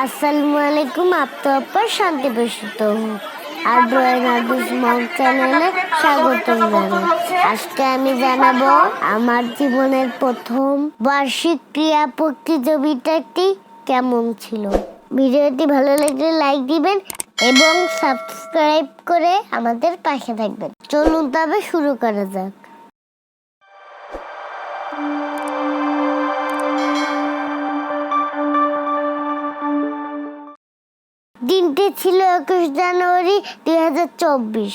আসসালামু আলাইকুম, আপনার শান্তি বসিত আর ড্রয়িং আর্টিস্ট মগ চ্যানেলে স্বাগতম জানাই। আজকে আমি জানাবো আমার জীবনের প্রথম বার্ষিক ক্রীড়া প্রতিযোগিতাটি কেমন ছিল। ভিডিওটি ভালো লাগলে লাইক দিবেন এবং সাবস্ক্রাইব করে আমাদের পাশে থাকবেন। চলুন তবে শুরু করা যাক। দিনটি ছিল 21 জানুয়ারি 2024।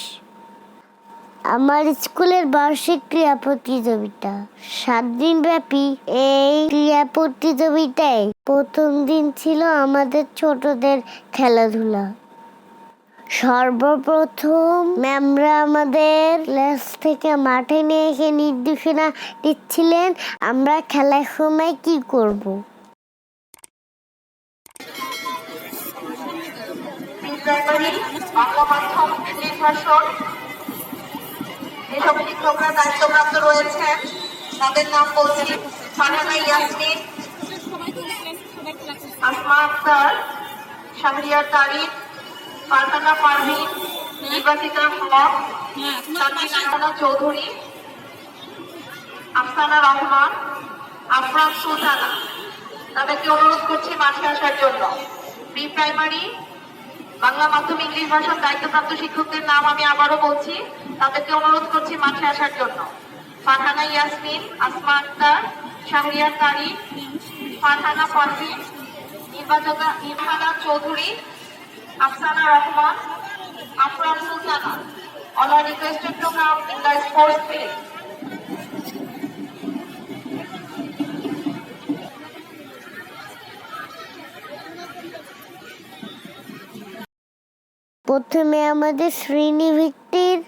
আমার স্কুলের বার্ষিক ক্রীড়া প্রতিযোগিতা 7 দিন ব্যাপী। এই ক্রীড়া প্রতিযোগিতায় প্রথম দিন ছিল আমাদের ছোটদের খেলাধুলা। সর্বপ্রথম ম্যামরা আমাদের ক্লাস থেকে মাঠে নিয়ে এসে নির্দেশনা দিচ্ছিলেন আমরা খেলার সময় কি করব। বাংলা মাধ্যম নির্বাসন যেসব শিক্ষকরা দায়িত্বপ্রাপ্ত রয়েছেন তাদের নাম বলছি: ফারহানা ইয়াসমিন, আসমা আক্তার, শাহরিয়ার তারিক, ফারহানা পারভিন, নির্বাচিতা হক, সাকিনা চৌধুরী, আফসানা রহমান, আফরান সুলতানা। তাদেরকে অনুরোধ করছি মাঠে আসার জন্য। প্রি প্রাইমারি বাংলা মাধ্যম ইংলিশ ভাষার দায়িত্বপ্রাপ্ত শিক্ষকদের নাম আমি আবারও বলছি, তাদেরকে অনুরোধ করছি মাঠে আসার জন্য: ফারহানা ইয়াসমিন, আসমা আক্তার, শাহরিয়ার তারিক, Farhana Parvin, নির্বাচিতা Chowdhury, Afsana Rahman, Afran Sultana. All are requested to come in the sports field. প্রথমে আমাদের শ্রেণীভিত্তিক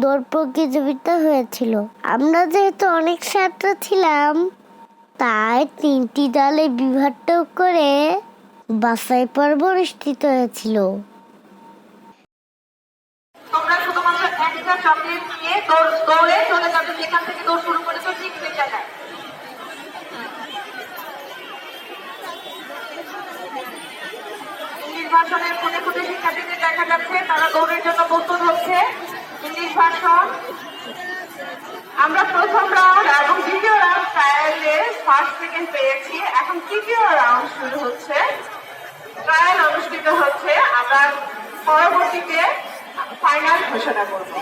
দৌড় প্রতিযোগিতা হয়েছিল। আমরা যেহেতু অনেক ছাত্র ছিলাম তাই 3টি দলে বিভক্ত করে বাছাই পর্ব অনুষ্ঠিত হয়েছিল। তোমরা শুধুমাত্র একটা চকলেট নিয়ে দৌড়ে চলে যাবে, যেখান থেকে দৌড় শুরু করেছো ঠিক সেই জায়গায়। ইংলিশ ভাষণের খুঁটে খুঁটে শিক্ষার্থীদের দেখা যাচ্ছে তারা দৌড়ের জন্য প্রস্তুত হচ্ছে। ইংলিশ ভাষণ আমরা প্রথম রাউন্ড এবং দ্বিতীয় রাউন্ড ট্রায়ালে ফার্স্ট সেকেন্ড পেয়েছি। এখন তৃতীয় রাউন্ড শুরু হচ্ছে, ট্রায়াল অনুষ্ঠিত হচ্ছে। আমরা পরবর্তীতে ফাইনাল ঘোষণা করব।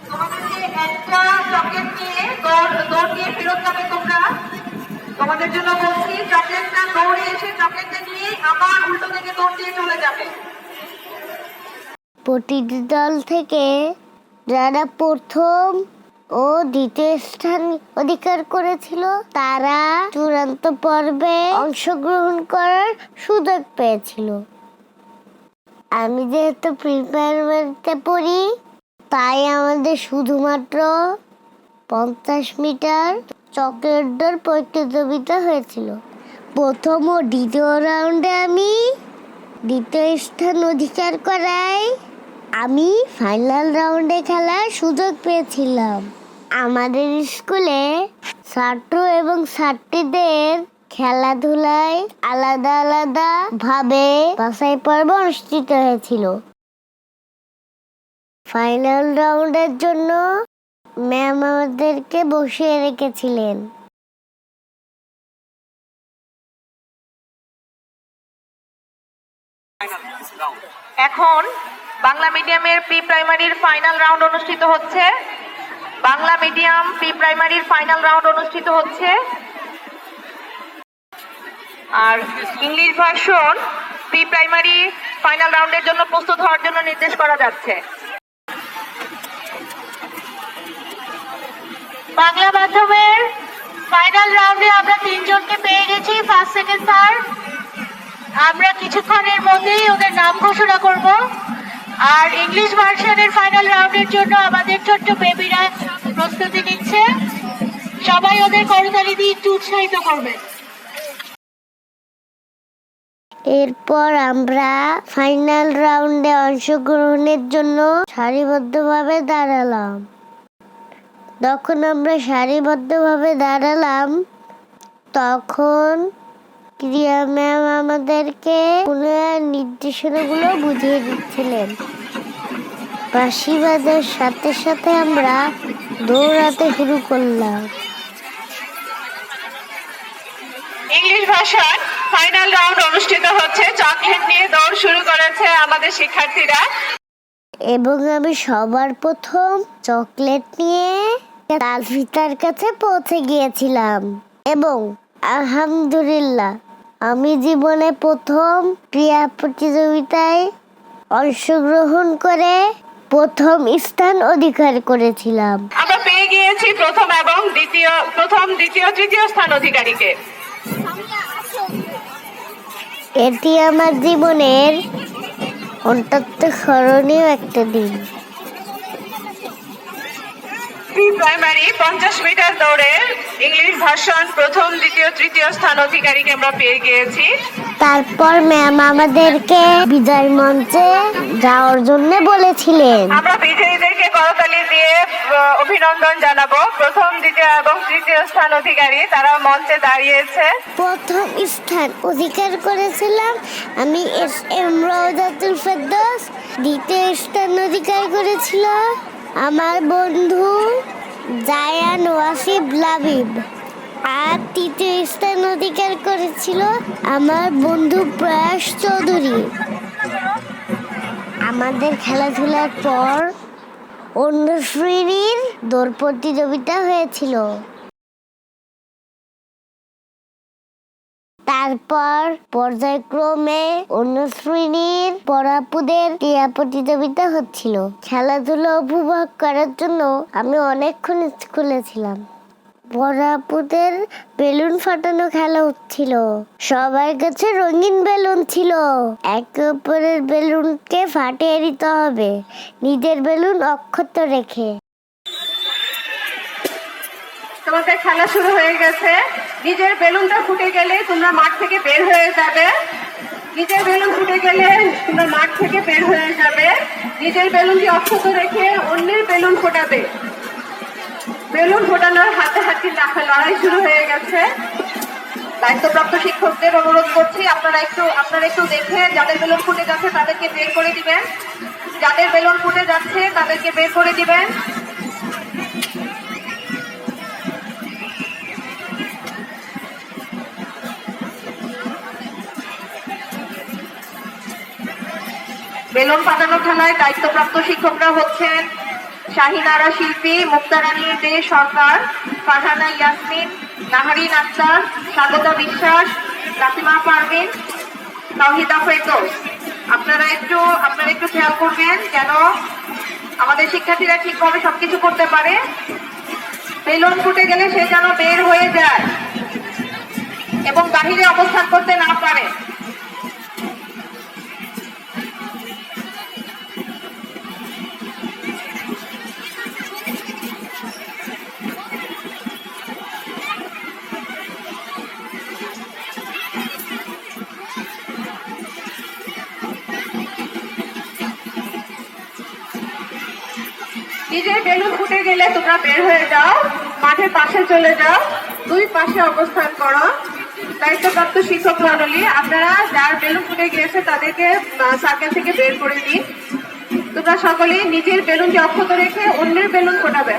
তোমাদেরকে একটা চকলেট নিয়ে দৌড় দিয়ে ফেরত যাবে তোমরা। তোমাদের জন্য বলছি, চকলেটটা দৌড়ে এসে চকলেটটা নিয়ে আবার উল্টো দিকে দৌড় দিয়ে চলে যাবে। প্রতিটি দল থেকে যারা প্রথম ও দ্বিতীয় স্থান অধিকার করেছিল তারা চূড়ান্ত পর্বে অংশগ্রহণ করার সুযোগ পেয়েছিল। আমি যেহেতু প্রি প্রাইমারিতে পড়ি তাই আমাদের শুধুমাত্র 50 মিটার চকলেট দৌড় প্রতিযোগিতা হয়েছিল। প্রথম ও দ্বিতীয় রাউন্ডে আমি দ্বিতীয় স্থান অধিকার করাই আমি ফাইনাল রাউন্ডে খেলার সুযোগ পেয়েছিলাম। আমাদের স্কুলে ছাত্র এবং ছাত্রীদের খেলাধুলায় আলাদা আলাদা ভাবে বাছাই পর্ব অনুষ্ঠিত হয়েছিল। ফাইনাল রাউন্ডের জন্য ম্যাম আমাদেরকে বসিয়ে রেখেছিলেন। এখন বাংলা মিডিয়ামের প্রি প্রাইমারির ফাইনাল রাউন্ড অনুষ্ঠিত হচ্ছে। বাংলা মিডিয়াম প্রি প্রাইমারির ফাইনাল রাউন্ড অনুষ্ঠিত হচ্ছে। আর English version pre primary final রাউন্ডের জন্য প্রস্তুত হওয়ার জন্য নির্দেশ করা যাচ্ছে। বাংলা মাধ্যমের ফাইনাল রাউন্ডে আমরা 3 জনকে পেয়ে গেছি, ফার্স্ট সেকেন্ড থার্ড। আমরা কিছুক্ষণের মধ্যেই ওদের নাম ঘোষণা করব। আর ইংলিশ ভার্সনের ফাইনাল রাউন্ডের জন্য আমাদের ছোট্ট বেবিরা প্রস্তুতি নিচ্ছে। সবাই ওদের করতালি দিয়ে একটু উৎসাহিত করবেন। এরপর আমরা ফাইনাল রাউন্ডে অংশগ্রহণের জন্য সারিবদ্ধভাবে দাঁড়ালাম। তখন আমরা সারিবদ্ধভাবে দাঁড়ালাম। তখন ক্রিয়া ম্যাম আমাদেরকে পুনরায় নির্দেশনাগুলো বুঝিয়ে দিচ্ছিলেন। বাঁশি বাজার সাথে সাথে আমরা দৌড়াতে শুরু করলাম। ইংলিশ ভাষার ফাইনাল রাউন্ড অনুষ্ঠিত হচ্ছে। চকলেট নিয়ে দৌড় শুরু করেছে আমাদের শিক্ষার্থীরা। এবং আমি সবার প্রথম চকলেট নিয়ে তালফিতার কাছে পৌঁছে গিয়েছিলাম। এবং আলহামদুলিল্লাহ আমি জীবনে প্রথম ক্রীড়া প্রতিযোগিতায় অংশগ্রহণ করে প্রথম স্থান অধিকার করেছিলাম। আমরা পেয়ে গিয়েছি প্রথম, দ্বিতীয়, তৃতীয় স্থান অধিকারীকে। এটি আমার জীবনের অত্যন্ত স্মরণীয় একটা দিন। প্রি প্রাইমারি 50 মিটার দৌড়ে ইংলিশ ভাষণ প্রথম, দ্বিতীয়, তৃতীয় স্থান অধিকারীকে আমরা পেয়ে গিয়েছি। তারপর ম্যাম আমাদেরকে বিজয় মঞ্চে যাওয়ার জন্য বলেছিলেন। আমরা বিজয়ীদেরকে করতালি দিয়ে অভিনন্দন জানাবো। প্রথম, দ্বিতীয় এবং তৃতীয় স্থান অধিকারী তারা মঞ্চে দাঁড়িয়েছে। প্রথম স্থান অধিকার করেছিলাম আমি SM রওজাতুল ফেরদৌস। দ্বিতীয় স্থান অধিকার করেছিল আমার বন্ধু জায়ান ওয়াসিফ লাবিব। আর তৃতীয় স্থান অধিকার করেছিল আমার বন্ধু প্রয়াস চৌধুরী। আমাদের খেলাধুলার পর অন্য শ্রেণীর দৌড় প্রতিযোগিতা হয়েছিল। তারপর পর্যায়ক্রমে অন্য শ্রেণীর পড়াপুদের ক্রীড়া প্রতিযোগিতা হচ্ছিল। খেলাধুলা উপভোগ করার জন্য আমি অনেকক্ষণ স্কুলে ছিলাম। পড়াপুদের বেলুন ফাটানো খেলা হচ্ছিল। সবার কাছে রঙিন বেলুন ছিল। একে অপরের বেলুনকে ফাটিয়ে দিতে হবে, নিজের বেলুন অক্ষত রেখে। তোমাদের খেলা শুরু হয়ে গেছে। নিজের বেলুনটা ফুটে গেলে তোমরা মাঠ থেকে বের হয়ে যাবে। নিজের বেলুন ফুটে গেলে তোমরা মাঠ থেকে বের হয়ে যাবে। নিজের বেলুনটি অক্ষত রেখে অন্যের বেলুন ফোটাবে। বেলুন ফোটানোর হাতাহাতি লড়াই শুরু হয়ে গেছে। দায়িত্বপ্রাপ্ত শিক্ষকদের অনুরোধ করছি আপনারা একটু দেখে যাদের বেলুন ফুটে যাচ্ছে তাদেরকে বের করে দিবেন। যাদের বেলুন ফুটে যাচ্ছে তাদেরকে বের করে দিবেন। বেলুন ফাটানো খেলায় দায়িত্বপ্রাপ্ত শিক্ষকরা হচ্ছেন শাহিনারা শিল্পী, মুক্তারানী দে সরকার, ফারহানা ইয়াসমিন, নাহারিন আক্তার, স্বাগতা বিশ্বাস, লাতিমা পারভিন, তাওহিদা ফেরদৌস। আপনারা একটু খেয়াল করবেন যেন আমাদের শিক্ষার্থীরা ঠিকভাবে সবকিছু করতে পারে। বেলুন ফুটে গেলে সে যেন বের হয়ে যায় এবং বাহিরে অবস্থান করতে না পারে। নিজের বেলুন ফুটে গেলে তোমরা বের হয়ে যাও, মাঠের পাশে চলে যাও, দুই পাশে অবস্থান করো। দায়িত্বপ্রাপ্ত শিক্ষক মণ্ডলী, আপনারা যার বেলুন ফুটে গিয়েছে তাদেরকে সার্কেল থেকে বের করে দিন। তোমরা সকলেই নিজের বেলুনকে অক্ষত রেখে অন্যের বেলুন ফোটাবে।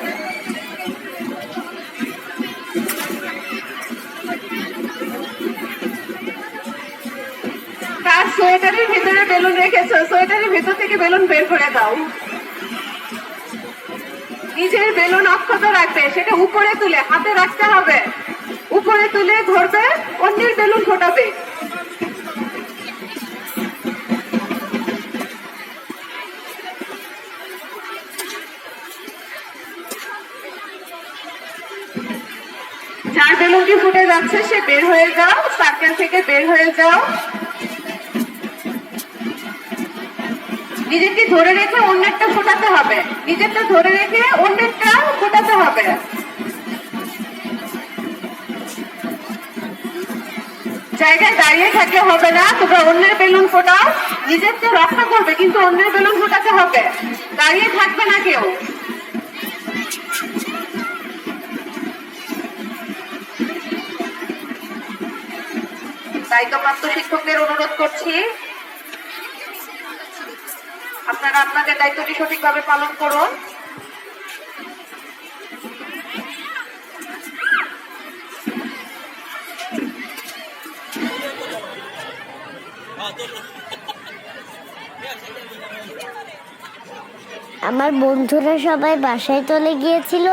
কার সোয়েটারের ভিতরে বেলুন রেখেছো, সোয়েটারের ভিতর থেকে বেলুন বের করে দাও। নিজের বেলুন অক্ষত রাখবে, সেটা উপরে তুলে হাতে রাখতে হবে। উপরে তুলে ধরবে, অন্যের বেলুন ফোটাবে। যার বেলুনটি ফুটে যাচ্ছে সে বের হয়ে যাও, সার্কেল থেকে বের হয়ে যাও। নিজেকে ধরে রেখে অন্যেরটা ফোটাতে হবে, নিজেরটা ধরে রেখে অন্যেরটা ফোটাতে হবে। জায়গায় দাঁড়িয়ে থাকলে হবে না, তোমরা অন্যের বেলুন ফোটাও। নিজেরটা রক্ষা করবে কিন্তু অন্যের বেলুন ফোটাতে হবে, দাঁড়িয়ে থাকবে না কেউ। দায়িত্বপ্রাপ্ত শিক্ষকদের অনুরোধ করছি আপনারা আপনাদের দায়িত্বটি সঠিকভাবে পালন করুন। আমার বন্ধুরা সবাই বাসায় চলে গিয়েছিল,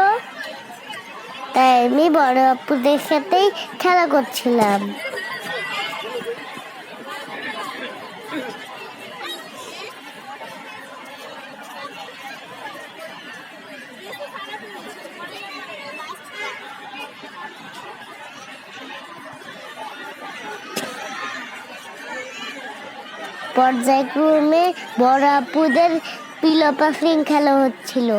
তাই আমি বড় আপুদের সাথেই খেলা করছিলাম। পর্যায়ক্রমে বড় আপুদের পিলো পাফিং খেলা হচ্ছিল।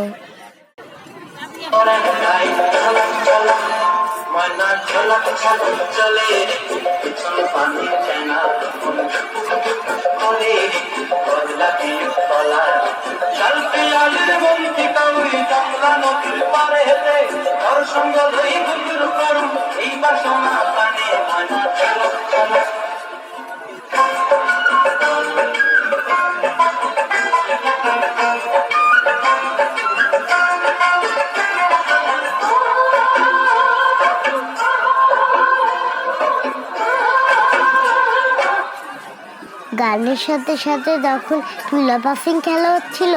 গানের সাথে সাথে যখন পিলো পাফিং খেলা হচ্ছিল,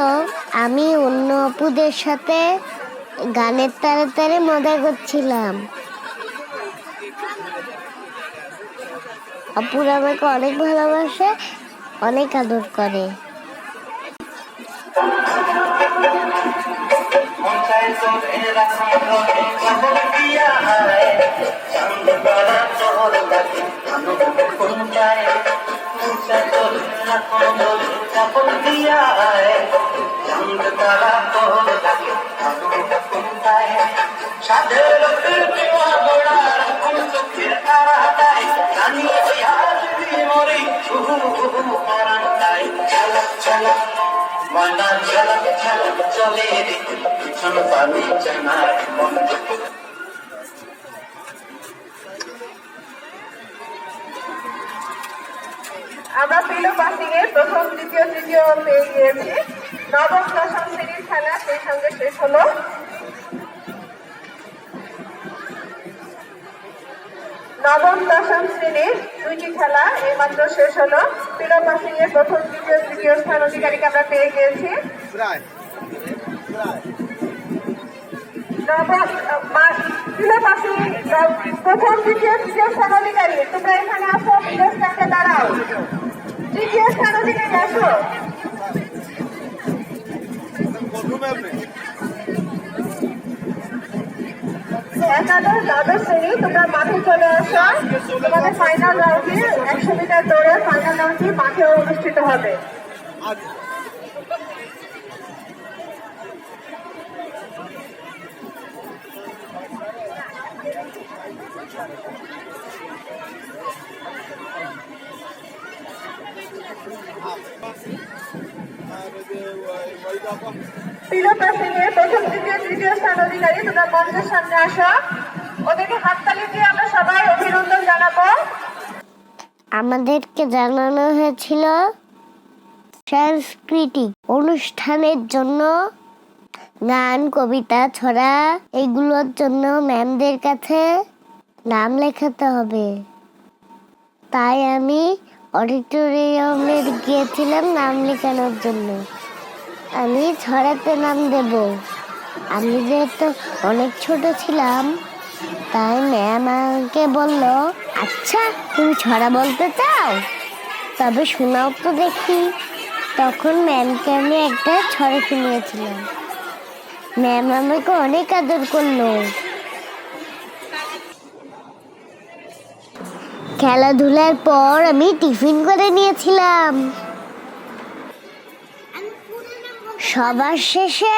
আমি অন্য আপুদের সাথে গানের তারে তারে মজা করছিলাম। আপুরা আমাকে অনেক ভালোবাসে, অনেক আদর করে। আমরা পিলো পাসিং এর প্রথম, দ্বিতীয়, তৃতীয় পেয়ে গিয়েছি। নবম দশম শ্রেণীর খেলা সেই সঙ্গে শেষ হলো। নবম দশম শ্রেণীর দুইটি খেলা এইমাত্র শেষ হলো। পিলো পাসিং এর প্রথম, দ্বিতীয়, তৃতীয় স্থান অধিকারীকে আমরা পেয়ে গিয়েছি। পিলো পাসিং প্রথম, দ্বিতীয়, তৃতীয় স্থান অধিকারী, তোমরা এখানে আসো, পিলো স্ট্যান্ডে দাঁড়াও। তৃতীয় স্থান অধিকারী আসো। একাদশ, দ্বাদশ শ্রেণী তোমরা মাঠে চলে আসো। তোমাদের ফাইনাল রাউন্ডে 100 মিটার দৌড়ে ফাইনাল রাউন্ডটি মাঠে অনুষ্ঠিত হবে। পিলো পাসিং এর প্রথম, দ্বিতীয়, তৃতীয় স্থান অধিকারী তোমরা মঞ্চের সামনে আসো। ওদেরকে হাততালি দিয়ে আমরা সবাই অভিনন্দন জানাবো। আমাদেরকে জানানো হয়েছিল সাংস্কৃতিক অনুষ্ঠানের জন্য গান, কবিতা, ছড়া এগুলোর জন্য ম্যামদের কাছে নাম লেখাতে হবে। তাই আমি অডিটোরিয়ামে গিয়েছিলাম নাম লেখানোর জন্য। আমি ছড়াতে নাম দেব। আমি যেহেতু অনেক ছোট ছিলাম, তাই ম্যাম আমাকে বলল, আচ্ছা তুমি ছড়া বলতে চাও, তবে শোনাও তো দেখি। তখন ম্যামকে আমি একটা ছড়া শুনিয়েছিলাম। ম্যাম আমাকে অনেক আদর করলো। খেলাধুলার পর আমি টিফিন করে নিয়েছিলাম। সবার শেষে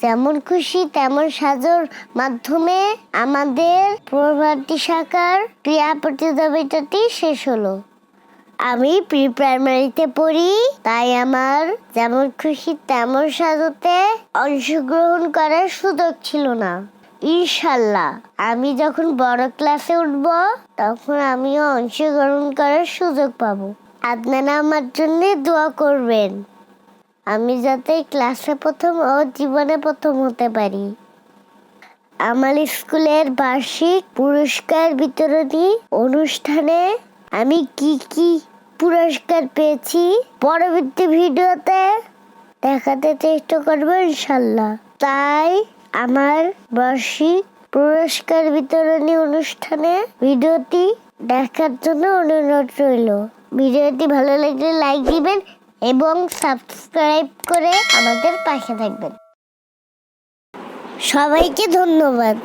যেমন খুশি তেমন সাজোর মাধ্যমে আমাদের প্রভাতী শাখার ক্রীড়া প্রতিযোগিতাটি শেষ হলো। আমি প্রি প্রাইমারিতে পড়ি, তাই আমার যেমন খুশি তেমন সাজোতে অংশগ্রহণ করার সুযোগ ছিল না। ইনশাল্লাহ আমি যখন বড় ক্লাসে উঠব তখন আমিও অংশগ্রহণ করার সুযোগ পাবো। আপনারা আমার জন্য দোয়া করবেন, আমি যাতে ক্লাসে প্রথম ও জীবনে প্রথম হতে পারি। আমার স্কুলের বার্ষিক পুরস্কার বিতরণী অনুষ্ঠানে আমি কি কি পুরস্কার পেয়েছি পরবর্তী ভিডিওতে দেখাতে চেষ্টা করবো ইনশাল্লাহ। তাই আমার বার্ষিক পুরস্কার বিতরণী অনুষ্ঠানে ভিডিওটি দেখার জন্য অনুরোধ রইল। ভিডিওটি ভালো লাগলে লাইক দিবেন এবং সাবস্ক্রাইব করে আমাদের পাশে থাকবেন। সবাইকে ধন্যবাদ।